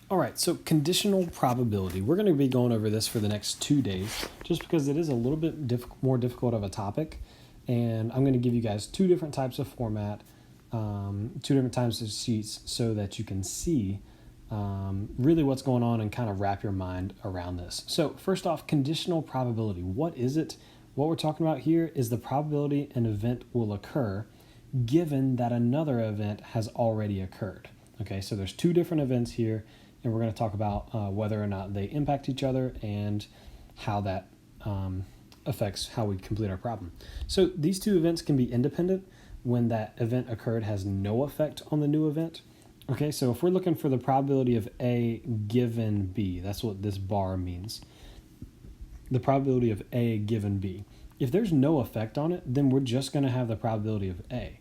All right, so conditional probability. We're going to be going over this for the next 2 days just because it is a little bit more difficult of a topic. And I'm going to give you guys two different types of format, two different types of sheets so that you can see really what's going on and kind of wrap your mind around this. So first off, conditional probability. What is it? What we're talking about here is the probability an event will occur given that another event has already occurred. Okay, so there's two different events here, and we're going to talk about whether or not they impact each other and how that affects how we complete our problem. So these two events can be independent. When that event occurred has no effect on the new event. Okay, so if we're looking for the probability of A given B, that's what this bar means. The probability of A given B. If there's no effect on it, then we're just going to have the probability of A.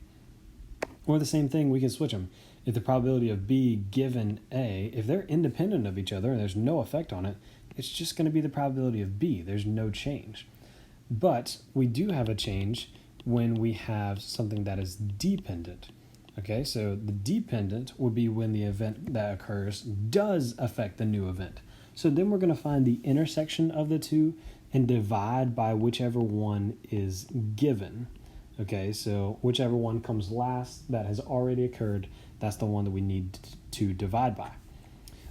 Or the same thing, we can switch them. If the probability of B given A, if they're independent of each other and there's no effect on it, it's just going to be the probability of B. There's no change. But we do have a change when we have something that is dependent. Okay, so the dependent would be when the event that occurs does affect the new event. So then we're going to find the intersection of the two and divide by whichever one is given. Okay, so whichever one comes last that has already occurred, that's the one that we need to divide by.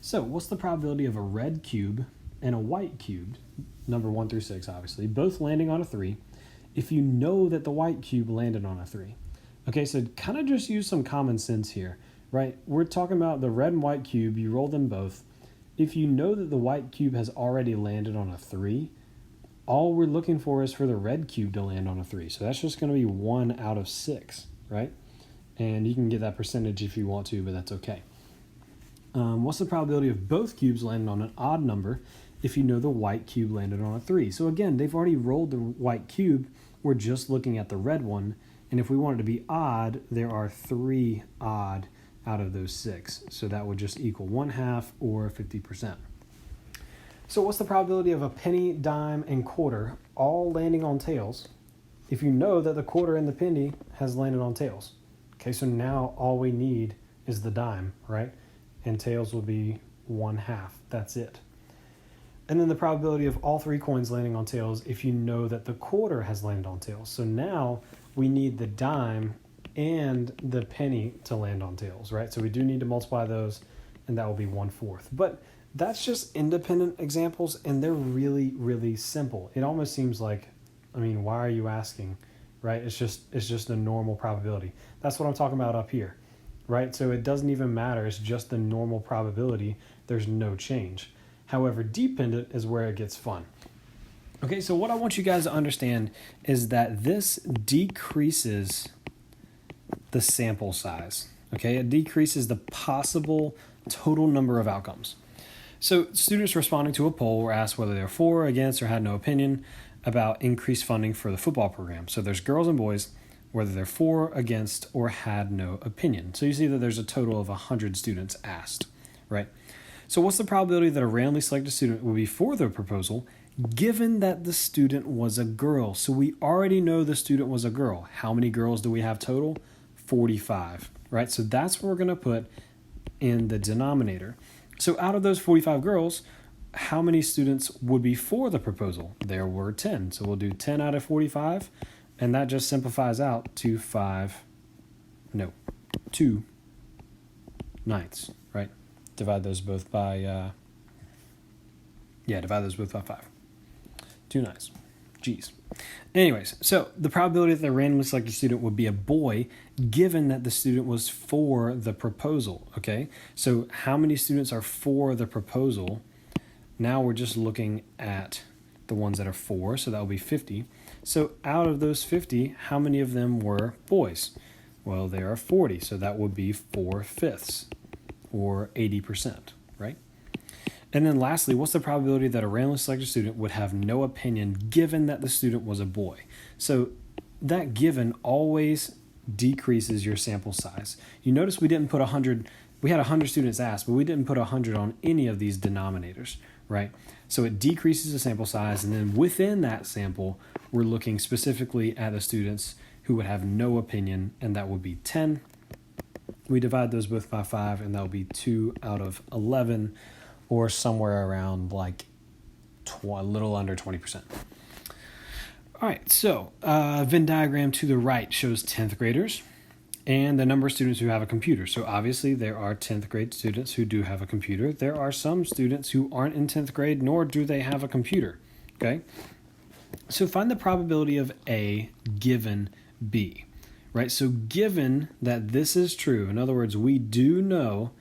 So what's the probability of a red cube and a white cube, number 1 through 6 obviously, both landing on a 3, if you know that the white cube landed on a 3? Okay, so kind of just use some common sense here, right? We're talking about the red and white cube, you roll them both. If you know that the white cube has already landed on a 3, all we're looking for is for the red cube to land on a 3. So that's just going to be 1 out of 6, right? And you can get that percentage if you want to, but that's okay. What's the probability of both cubes landing on an odd number if you know the white cube landed on a 3? So again, they've already rolled the white cube. We're just looking at the red one. And if we want it to be odd, there are 3 odd out of those 6. So that would just equal 1/2 or 50%. So what's the probability of a penny, dime, and quarter all landing on tails if you know that the quarter and the penny has landed on tails? Okay, so now all we need is the dime, right? And tails will be 1/2. That's it. And then the probability of all 3 coins landing on tails if you know that the quarter has landed on tails. So now we need the dime and the penny to land on tails, right? So we do need to multiply those, and that will be 1/4. But that's just independent examples, and they're really, really simple. It almost seems like, I mean, why are you asking, right? It's just a normal probability. That's what I'm talking about up here, right? So it doesn't even matter. It's just the normal probability. There's no change. However, dependent is where it gets fun. Okay, so what I want you guys to understand is that this decreases the sample size. Okay, it decreases the possible total number of outcomes. So students responding to a poll were asked whether they're for, against, or had no opinion about increased funding for the football program. So there's girls and boys, whether they're for, against, or had no opinion. So you see that there's a total of 100 students asked, right? So what's the probability that a randomly selected student will be for the proposal given that the student was a girl? So we already know the student was a girl. How many girls do we have total? 45, right? So that's what we're going to put in the denominator. So out of those 45 girls, how many students would be for the proposal? There were 10. So we'll do 10 out of 45, and that just simplifies out to 2 ninths, right? Divide those both by 5. 2 ninths. Jeez. Anyways, so the probability that the randomly selected student would be a boy given that the student was for the proposal, okay? So how many students are for the proposal? Now we're just looking at the ones that are for, so that will be 50. So out of those 50, how many of them were boys? Well, there are 40, so that would be 4/5 or 80%, right? And then lastly, what's the probability that a randomly selected student would have no opinion given that the student was a boy? So that given always decreases your sample size. You notice we didn't put 100, we had 100 students asked, but we didn't put 100 on any of these denominators, right? So it decreases the sample size, and then within that sample, we're looking specifically at the students who would have no opinion, and that would be 10 We divide those both by 5, and that'll be 2 out of 11, or somewhere around like a little under 20%. All right, so Venn diagram to the right shows 10th graders and the number of students who have a computer. So obviously there are 10th grade students who do have a computer. There are some students who aren't in 10th grade, nor do they have a computer, okay? So find the probability of A given B, right? So given that this is true, in other words, we do know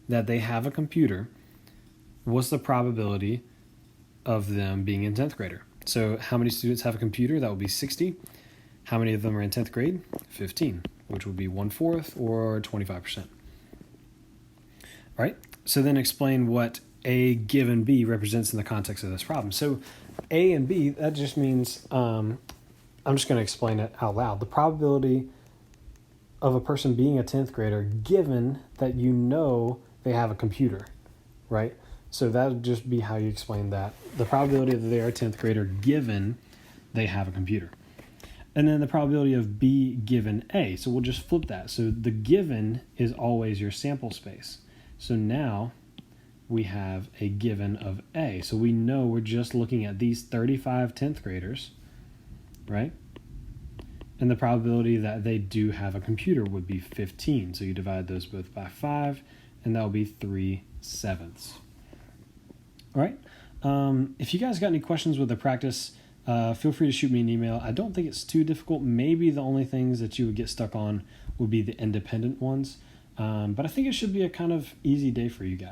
that they have a computer, what's the probability of them being in 10th grader? So how many students have a computer? That would be 60. How many of them are in 10th grade? 15, which would be 1/4 or 25%. All right, so then explain what A given B represents in the context of this problem. So A and B, that just means, I'm just going to explain it out loud. The probability of a person being a 10th grader given that you know they have a computer, right? So that would just be how you explain that. The probability that they are a 10th grader given they have a computer. And then the probability of B given A. So we'll just flip that. So the given is always your sample space. So now we have a given of A. So we know we're just looking at these 35 10th graders, right? And the probability that they do have a computer would be 15. So you divide those both by 5, and that will be 3/7. All right. If you guys got any questions with the practice, feel free to shoot me an email. I don't think it's too difficult. Maybe the only things that you would get stuck on would be the independent ones. But I think it should be a kind of easy day for you guys.